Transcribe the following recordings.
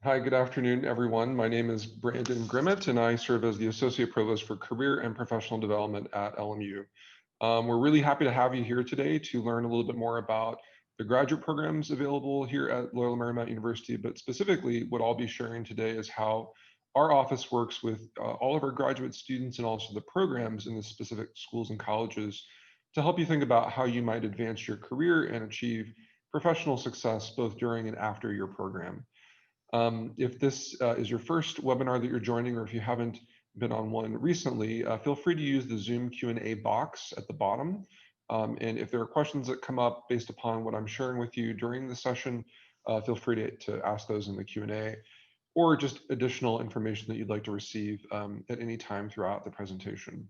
Hi, good afternoon, everyone. My name is Branden Grimmett, and I serve as the Associate Provost for Career and Professional Development at LMU. We're really happy to have you here today to learn a little bit more about the graduate programs available here at Loyola Marymount University, but specifically what I'll be sharing today is how our office works with all of our graduate students and also the programs in the specific schools and colleges to help you think about how you might advance your career and achieve professional success both during and after your program. If this is your first webinar that you're joining, or if you haven't been on one recently, feel free to use the Zoom Q&A box at the bottom. And if there are questions that come up based upon what I'm sharing with you during the session, feel free to ask those in the Q&A, or just additional information that you'd like to receive at any time throughout the presentation.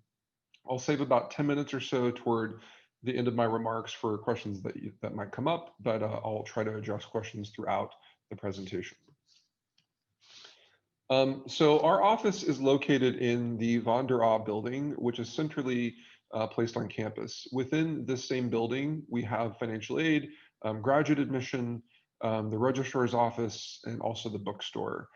I'll save about 10 minutes or so toward the end of my remarks for questions that might come up, but I'll try to address questions throughout the presentation. So our office is located in the Von der Aa building, which is centrally placed on campus. Within this same building, we have financial aid, graduate admission, the registrar's office, and also the bookstore.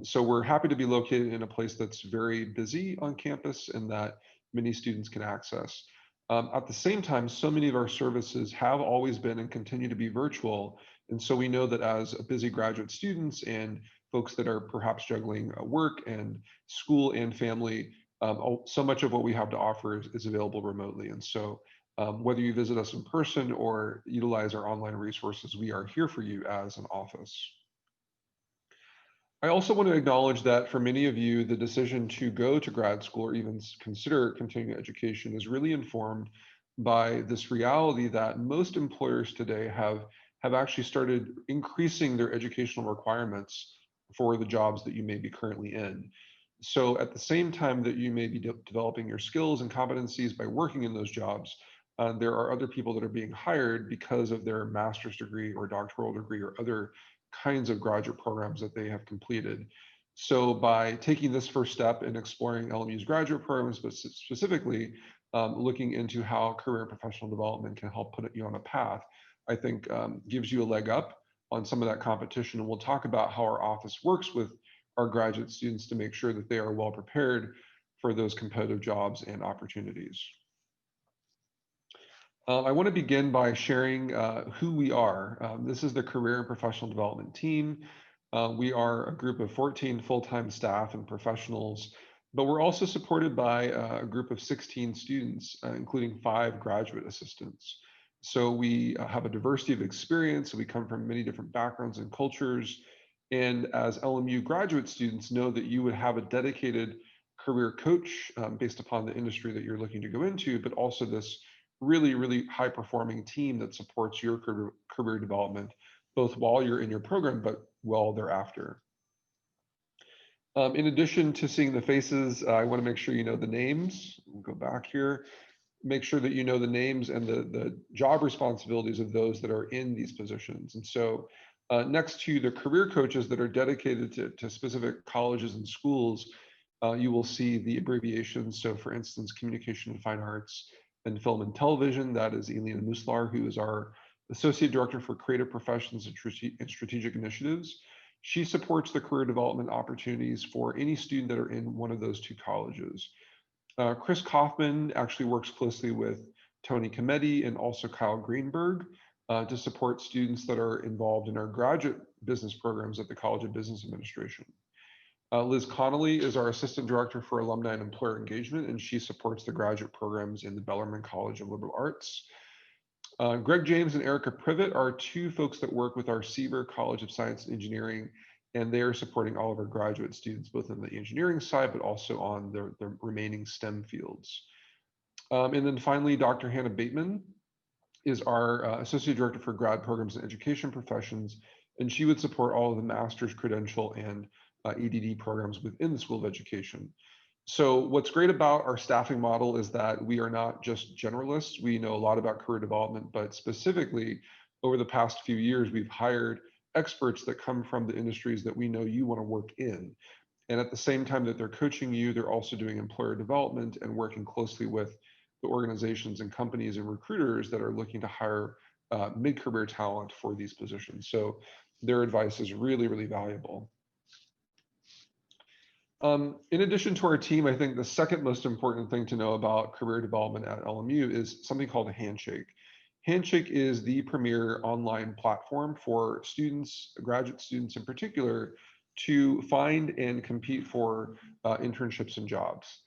So we're happy to be located in a place that's very busy on campus and that many students can access. At the same time, so many of our services have always been and continue to be virtual. And so we know that as busy graduate students and folks that are perhaps juggling work and school and family, so much of what we have to offer is available remotely. And so whether you visit us in person or utilize our online resources, we are here for you as an office. I also want to acknowledge that for many of you, the decision to go to grad school or even consider continuing education is really informed by this reality that most employers today have actually started increasing their educational requirements for the jobs that you may be currently in. So at the same time that you may be developing your skills and competencies by working in those jobs, there are other people that are being hired because of their master's degree or doctoral degree or other kinds of graduate programs that they have completed. So by taking this first step in exploring LMU's graduate programs, but specifically looking into how career and professional development can help put you on a path, I think gives you a leg up on some of that competition. And we'll talk about how our office works with our graduate students to make sure that they are well prepared for those competitive jobs and opportunities. I want to begin by sharing who we are. This is the Career and Professional Development team. We are a group of 14 full-time staff and professionals, but we're also supported by a group of 16 students, including 5 graduate assistants. So we have a diversity of experience. We come from many different backgrounds and cultures. And as LMU graduate students, know that you would have a dedicated career coach based upon the industry that you're looking to go into, but also this really high performing team that supports your career development, both while you're in your program, but well thereafter. In addition to seeing the faces, I want to make sure you know the names. We'll go back here. Make sure that you know the names and the job responsibilities of those that are in these positions. And so next to the career coaches that are dedicated to specific colleges and schools, you will see the abbreviations. So for instance, communication and fine arts and film and television, that is Elena Muslar, who is our Associate Director for Creative Professions and Strategic Initiatives. She supports the career development opportunities for any student that are in one of those 2 colleges. Chris Kaufman actually works closely with Tony Cometti and also Kyle Greenberg to support students that are involved in our graduate business programs at the College of Business Administration. Liz Connolly is our Assistant Director for Alumni and Employer Engagement, and she supports the graduate programs in the Bellarmine College of Liberal Arts. Greg James and Erica Privet are 2 folks that work with our Seaver College of Science and Engineering, and they are supporting all of our graduate students, both on the engineering side, but also on the remaining STEM fields. And then finally, Dr. Hannah Bateman is our Associate Director for Grad Programs and Education Professions, and she would support all of the master's credential and EDD programs within the School of Education. So what's great about our staffing model is that we are not just generalists. We know a lot about career development, but specifically over the past few years, we've hired experts that come from the industries that we know you want to work in. And at the same time that they're coaching you, they're also doing employer development and working closely with the organizations and companies and recruiters that are looking to hire mid-career talent for these positions. So their advice is really valuable. In addition to our team, I think the second most important thing to know about career development at LMU is something called a Handshake. Handshake is the premier online platform for students, graduate students in particular, to find and compete for internships and jobs.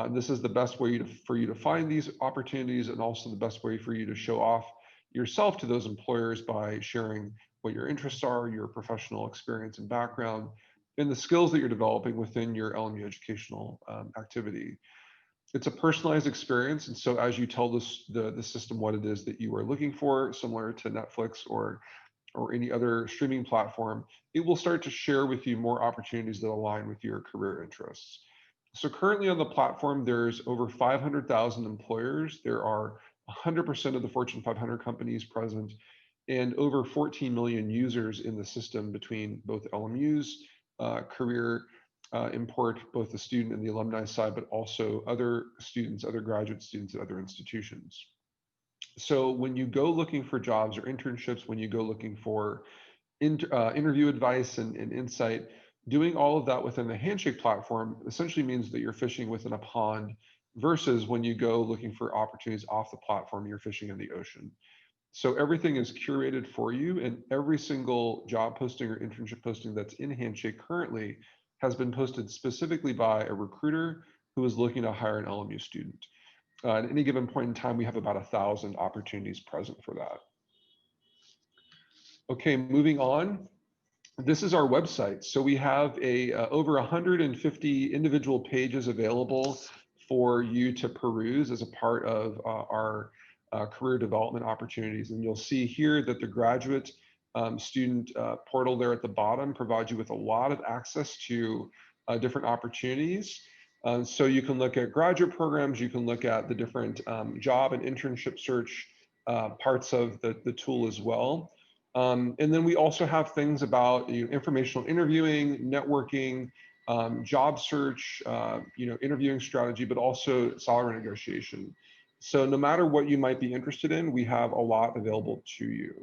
This is the best way for you to find these opportunities, and also the best way for you to show off yourself to those employers by sharing what your interests are, your professional experience and background, and the skills that you're developing within your LMU educational activity. It's a personalized experience, and so as you tell the system what it is that you are looking for, similar to Netflix or any other streaming platform, it will start to share with you more opportunities that align with your career interests. So currently on the platform, there's over 500,000 employers. There are 100% of the Fortune 500 companies present, and over 14 million users in the system between both LMU's career import, both the student and the alumni side, but also other students, other graduate students at other institutions. So when you go looking for jobs or internships, when you go looking for interview advice and insight, doing all of that within the Handshake platform essentially means that you're fishing within a pond, versus when you go looking for opportunities off the platform, you're fishing in the ocean. So everything is curated for you, and every single job posting or internship posting that's in Handshake currently has been posted specifically by a recruiter who is looking to hire an LMU student. At any given point in time, we have about 1,000 opportunities present for that. Okay, moving on. This is our website. So we have over 150 individual pages available for you to peruse as a part of our career development opportunities. And you'll see here that the graduate student portal there at the bottom provides you with a lot of access to different opportunities. So you can look at graduate programs, you can look at the different job and internship search parts of the tool as well. And then we also have things about informational interviewing, networking, job search, interviewing strategy, but also salary negotiation. So no matter what you might be interested in, we have a lot available to you.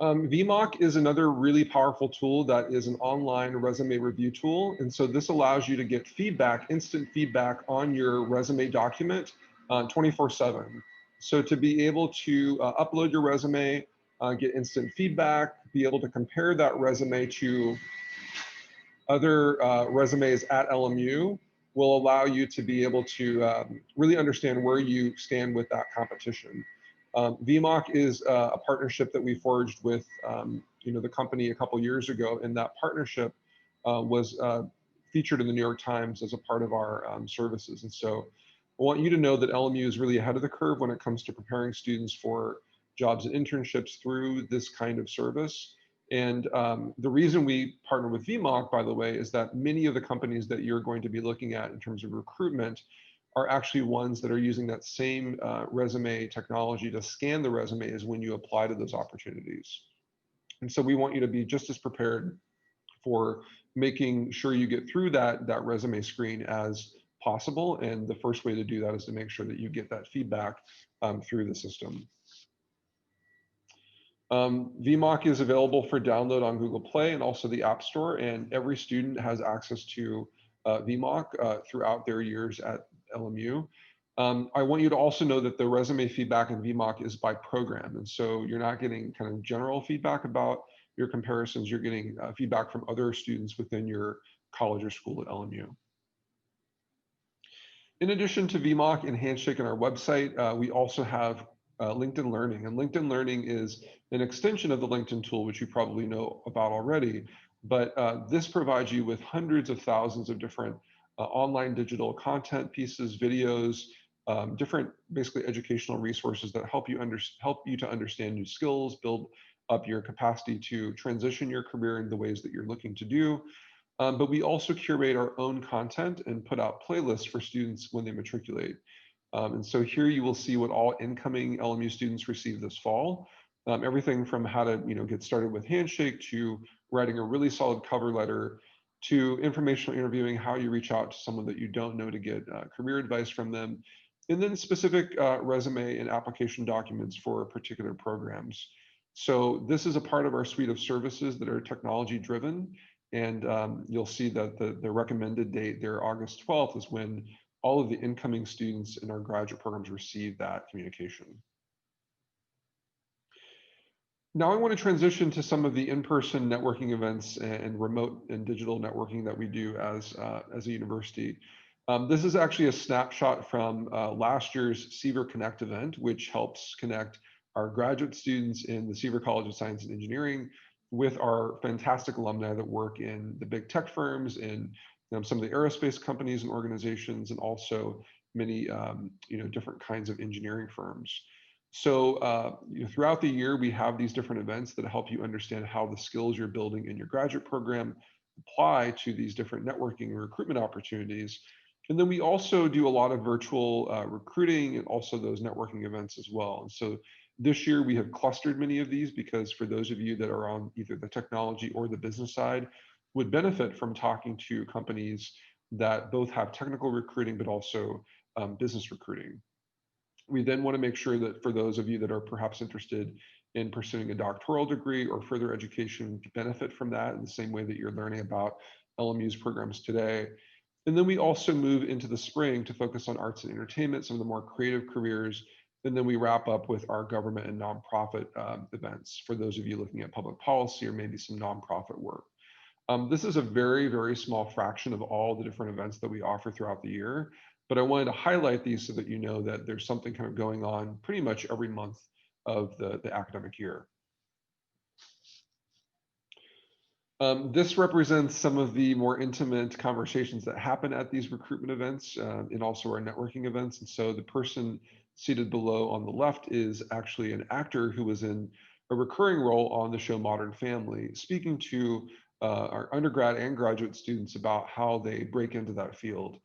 VMOC is another really powerful tool that is an online resume review tool. And so this allows you to get feedback, instant feedback on your resume document 24/7. So to be able to upload your resume, get instant feedback, be able to compare that resume to other resumes at LMU will allow you to be able to really understand where you stand with that competition. VMOC is a partnership that we forged with the company a couple years ago, and that partnership was featured in the New York Times as a part of our services. And so I want you to know that LMU is really ahead of the curve when it comes to preparing students for jobs and internships through this kind of service. And the reason we partner with VMOC, by the way, is that many of the companies that you're going to be looking at in terms of recruitment are actually ones that are using that same resume technology to scan the resume as when you apply to those opportunities. And so we want you to be just as prepared for making sure you get through that resume screen as possible. And the first way to do that is to make sure that you get that feedback through the system. VMOC is available for download on Google Play and also the App Store, and every student has access to VMOC throughout their years at LMU. I want you to also know that the resume feedback in VMOC is by program, and so you're not getting kind of general feedback about your comparisons, you're getting feedback from other students within your college or school at LMU. In addition to VMOC and Handshake on our website, we also have LinkedIn Learning. And LinkedIn Learning is an extension of the LinkedIn tool, which you probably know about already. But this provides you with hundreds of thousands of different online digital content pieces, videos, different basically educational resources that help you to understand new skills, build up your capacity to transition your career in the ways that you're looking to do. But we also curate our own content and put out playlists for students when they matriculate. And so here you will see what all incoming LMU students receive this fall. Everything from how to get started with Handshake, to writing a really solid cover letter, to informational interviewing, how you reach out to someone that you don't know to get career advice from them, and then specific resume and application documents for particular programs. So this is a part of our suite of services that are technology driven. And you'll see that the recommended date there, August 12th, is when all of the incoming students in our graduate programs receive that communication. Now I want to transition to some of the in-person networking events and remote and digital networking that we do as a university. This is actually a snapshot from last year's Seaver Connect event, which helps connect our graduate students in the Seaver College of Science and Engineering with our fantastic alumni that work in the big tech firms and some of the aerospace companies and organizations, and also many different kinds of engineering firms. So throughout the year, we have these different events that help you understand how the skills you're building in your graduate program apply to these different networking and recruitment opportunities. And then we also do a lot of virtual recruiting and also those networking events as well. And so this year we have clustered many of these because for those of you that are on either the technology or the business side would benefit from talking to companies that both have technical recruiting but also business recruiting. We then want to make sure that for those of you that are perhaps interested in pursuing a doctoral degree or further education benefit from that in the same way that you're learning about LMU's programs today. And then we also move into the spring to focus on arts and entertainment, some of the more creative careers. And then we wrap up with our government and nonprofit events for those of you looking at public policy or maybe some nonprofit work. This is a very, very small fraction of all the different events that we offer throughout the year, but I wanted to highlight these so that you know that there's something kind of going on pretty much every month of the academic year. This represents some of the more intimate conversations that happen at these recruitment events and also our networking events. And so the person seated below on the left is actually an actor who was in a recurring role on the show Modern Family, speaking to our undergrad and graduate students about how they break into that field.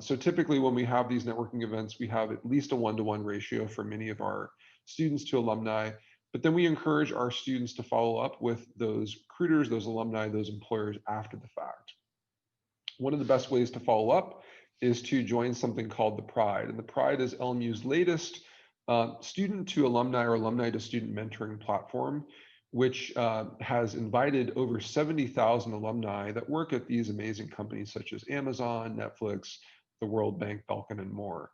So typically when we have these networking events, we have at least a 1-to-1 ratio for many of our students to alumni. But then we encourage our students to follow up with those recruiters, those alumni, those employers after the fact. One of the best ways to follow up is to join something called the Pride. And the Pride is LMU's latest student to alumni or alumni to student mentoring platform, which has invited over 70,000 alumni that work at these amazing companies such as Amazon, Netflix, the World Bank, Belkin, and more.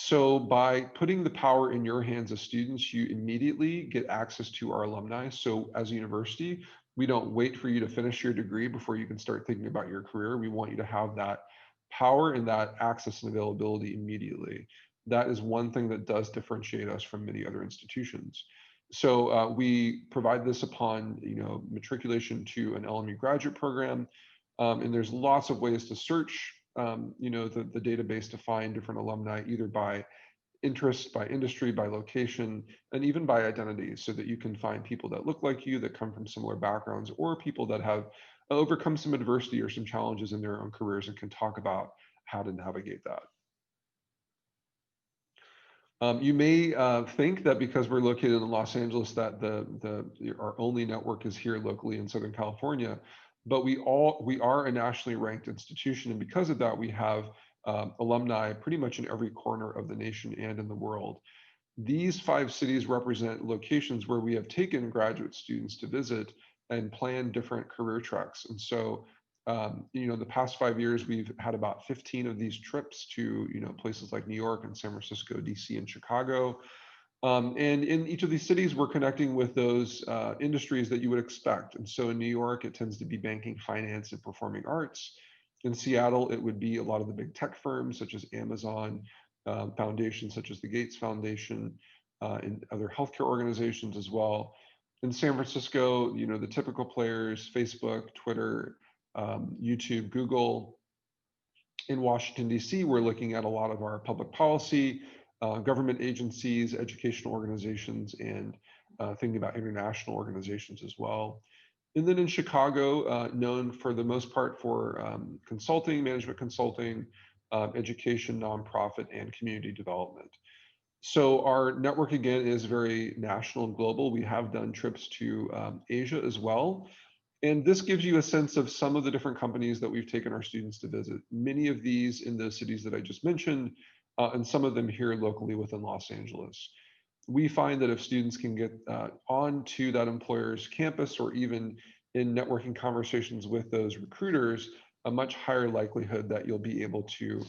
So by putting the power in your hands as students, you immediately get access to our alumni. So as a university, we don't wait for you to finish your degree before you can start thinking about your career. We want you to have that power and that access and availability immediately. That is one thing that does differentiate us from many other institutions. So we provide this upon matriculation to an LMU graduate program, and there's lots of ways to search the database to find different alumni, either by interest, by industry, by location, and even by identity, so that you can find people that look like you, that come from similar backgrounds, or people that have overcome some adversity or some challenges in their own careers and can talk about how to navigate that. You may think that because we're located in Los Angeles that our only network is here locally in Southern California, but we are a nationally ranked institution, and because of that, we have alumni pretty much in every corner of the nation and in the world. These 5 cities represent locations where we have taken graduate students to visit and plan different career tracks. And so, the past 5 years, we've had about 15 of these trips to, places like New York and San Francisco, DC, and Chicago. And in each of these cities, we're connecting with those industries that you would expect. And so in New York, it tends to be banking, finance, and performing arts. In Seattle, it would be a lot of the big tech firms such as Amazon, foundations such as the Gates Foundation, and other healthcare organizations as well. In San Francisco, the typical players, Facebook, Twitter, YouTube, Google. In Washington, DC, we're looking at a lot of our public policy, government agencies, educational organizations, and thinking about international organizations as well. And then in Chicago, known for the most part for consulting, management consulting, education, nonprofit, and community development. So our network, again, is very national and global. We have done trips to Asia as well. And this gives you a sense of some of the different companies that we've taken our students to visit. Many of these in those cities that I just mentioned and some of them here locally within Los Angeles. We find that if students can get onto that employer's campus or even in networking conversations with those recruiters, a much higher likelihood that you'll be able to,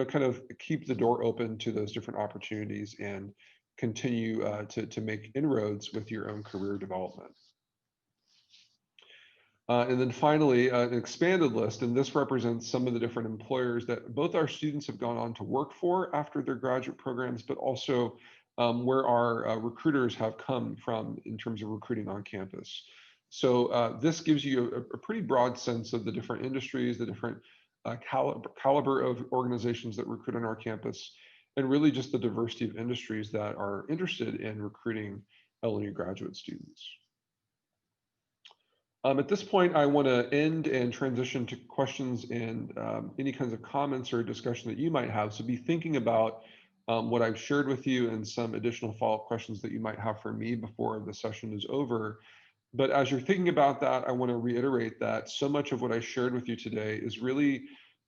kind of keep the door open to those different opportunities and continue to make inroads with your own career development. And then finally, an expanded list, and this represents some of the different employers that both our students have gone on to work for after their graduate programs, but also where our recruiters have come from in terms of recruiting on campus. So this gives you a pretty broad sense of the different industries, the different caliber of organizations that recruit on our campus, and really just the diversity of industries that are interested in recruiting LMU graduate students. At this point, I want to end and transition to questions and any kinds of comments or discussion that you might have. So be thinking about what I've shared with you and some additional follow-up questions that you might have for me before the session is over. But as you're thinking about that, I want to reiterate that so much of what I shared with you today is really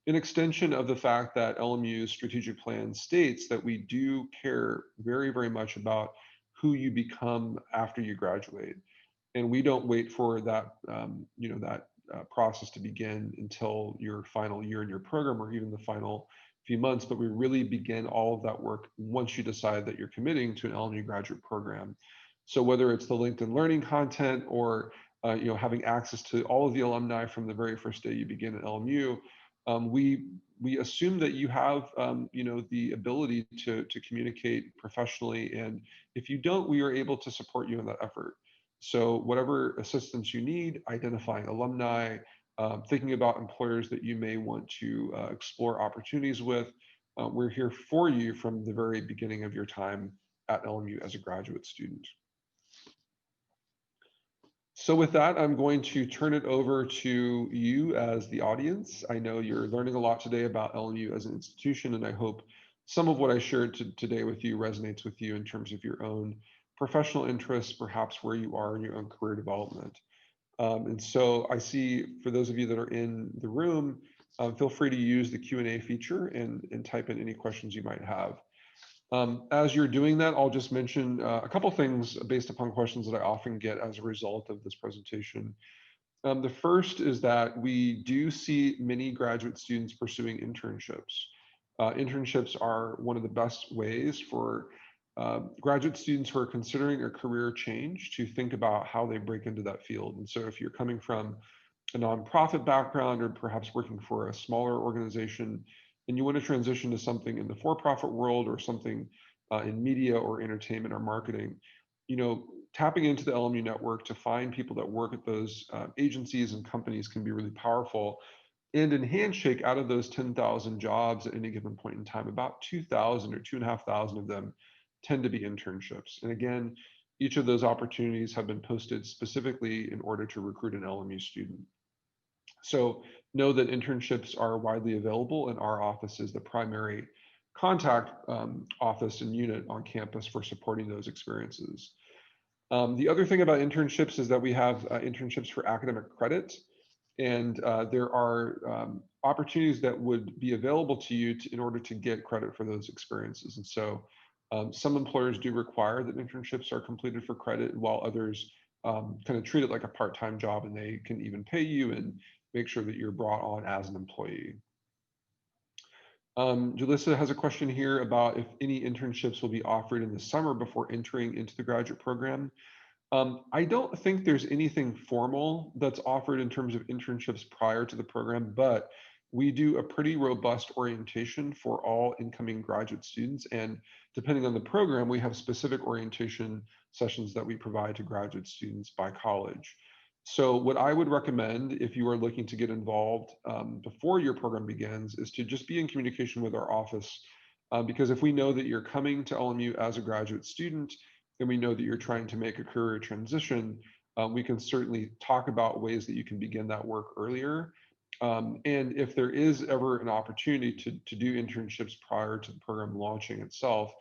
an extension of the fact that LMU's strategic plan states that we do care very, very much about who you become after you graduate. And we don't wait for that, process to begin until your final year in your program or even the final few months, but we really begin all of that work once you decide that you're committing to an LMU graduate program. So whether it's the LinkedIn Learning content or having access to all of the alumni from the very first day you begin at LMU, we assume that you have the ability to communicate professionally, and if you don't, we are able to support you in that effort. So whatever assistance you need, identifying alumni, thinking about employers that you may want to explore opportunities with, we're here for you from the very beginning of your time at LMU as a graduate student. So with that, I'm going to turn it over to you as the audience. I know you're learning a lot today about LMU as an institution, and I hope some of what I shared today with you resonates with you in terms of your own professional interests, perhaps where you are in your own career development. And so I see for those of you that are in the room, feel free to use the Q&A feature and type in any questions you might have. As you're doing that, I'll just mention a couple things based upon questions that I often get as a result of this presentation. The first is that we do see many graduate students pursuing internships. Internships are one of the best ways for graduate students who are considering a career change to think about how they break into that field. And so if you're coming from a nonprofit background or perhaps working for a smaller organization and you want to transition to something in the for-profit world or something in media or entertainment or marketing, tapping into the LMU network to find people that work at those agencies and companies can be really powerful. And in Handshake, out of those 10,000 jobs at any given point in time, about 2,000 or 2,500 of them tend to be internships. And again, each of those opportunities have been posted specifically in order to recruit an LMU student. So know that internships are widely available, and our office is the primary contact office and unit on campus for supporting those experiences. The other thing about internships is that we have internships for academic credit, and there are opportunities that would be available to you in order to get credit for those experiences. And so some employers do require that internships are completed for credit, while others kind of treat it like a part-time job, and they can even pay you and make sure that you're brought on as an employee. Julissa has a question here about if any internships will be offered in the summer before entering into the graduate program. I don't think there's anything formal that's offered in terms of internships prior to the program, but we do a pretty robust orientation for all incoming graduate students. And depending on the program, we have specific orientation sessions that we provide to graduate students by college. So what I would recommend if you are looking to get involved before your program begins is to just be in communication with our office, because if we know that you're coming to LMU as a graduate student, and we know that you're trying to make a career transition, we can certainly talk about ways that you can begin that work earlier. And if there is ever an opportunity to do internships prior to the program launching itself,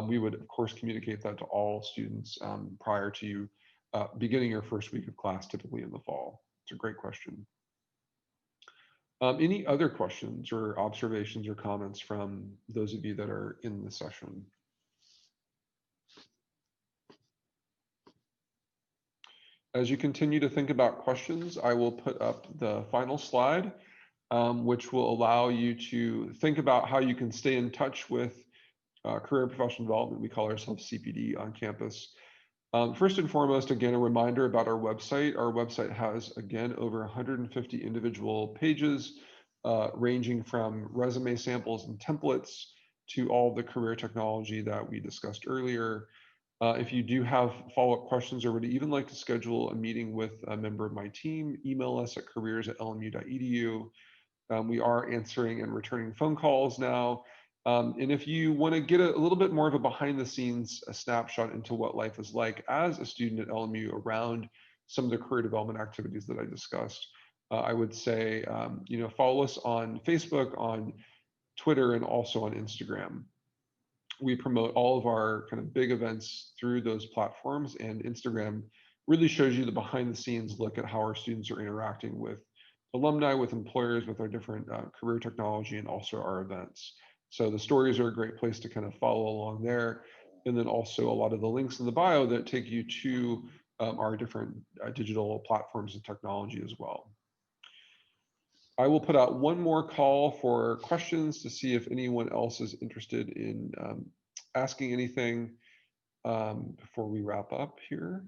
we would, of course, communicate that to all students prior to you beginning your first week of class, typically in the fall. It's a great question. Any other questions or observations or comments from those of you that are in the session? As you continue to think about questions, I will put up the final slide, which will allow you to think about how you can stay in touch with career and professional development. We call ourselves CPD on campus. First and foremost, again, a reminder about our website. Our website has, again, over 150 individual pages, ranging from resume samples and templates to all the career technology that we discussed earlier. If you do have follow-up questions or would even like to schedule a meeting with a member of my team, email us at careers.lmu.edu. We are answering and returning phone calls now. And if you want to get a little bit more of a behind the scenes snapshot into what life is like as a student at LMU around some of the career development activities that I discussed, I would say, follow us on Facebook, on Twitter, and also on Instagram. We promote all of our kind of big events through those platforms, and Instagram really shows you the behind the scenes look at how our students are interacting with alumni, with employers, with our different career technology, and also our events. So the stories are a great place to kind of follow along there. And then also a lot of the links in the bio that take you to our different digital platforms and technology as well. I will put out one more call for questions to see if anyone else is interested in asking anything before we wrap up here.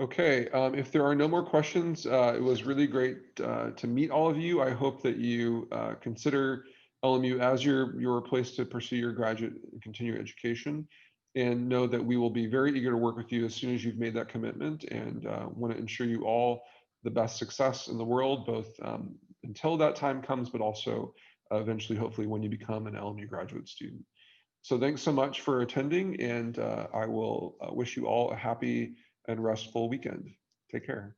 Okay, if there are no more questions, it was really great to meet all of you. I hope that you consider LMU as your place to pursue your graduate and continuing education, and know that we will be very eager to work with you as soon as you've made that commitment, and want to ensure you all the best success in the world, both until that time comes, but also eventually, hopefully, when you become an LMU graduate student. So thanks so much for attending, and I will wish you all a happy and restful weekend. Take care.